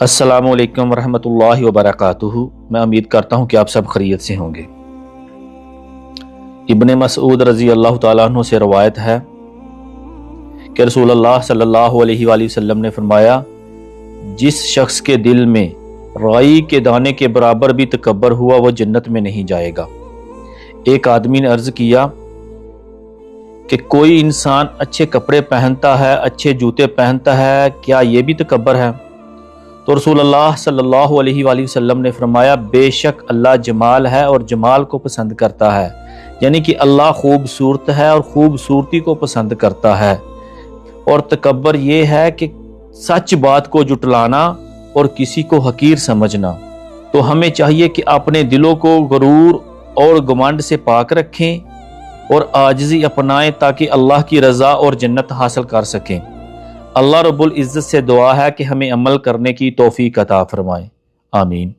السلام علیکم ورحمۃ اللہ وبرکاتہ۔ میں امید کرتا ہوں کہ آپ سب خیریت سے ہوں گے۔ ابن مسعود رضی اللہ تعالیٰ عنہ سے روایت ہے کہ رسول اللہ صلی اللہ علیہ وآلہ وسلم نے فرمایا، جس شخص کے دل میں رائی کے دانے کے برابر بھی تکبر ہوا وہ جنت میں نہیں جائے گا۔ ایک آدمی نے عرض کیا کہ کوئی انسان اچھے کپڑے پہنتا ہے، اچھے جوتے پہنتا ہے، کیا یہ بھی تکبر ہے؟ تو رسول اللہ صلی اللہ علیہ وآلہ وسلم نے فرمایا، بے شک اللہ جمال ہے اور جمال کو پسند کرتا ہے، یعنی کہ اللہ خوبصورت ہے اور خوبصورتی کو پسند کرتا ہے۔ اور تکبر یہ ہے کہ سچ بات کو جھٹلانا اور کسی کو حقیر سمجھنا۔ تو ہمیں چاہیے کہ اپنے دلوں کو غرور اور گمنڈ سے پاک رکھیں اور عاجزی اپنائیں تاکہ اللہ کی رضا اور جنت حاصل کر سکیں۔ اللہ رب العزت سے دعا ہے کہ ہمیں عمل کرنے کی توفیق عطا فرمائے، آمین۔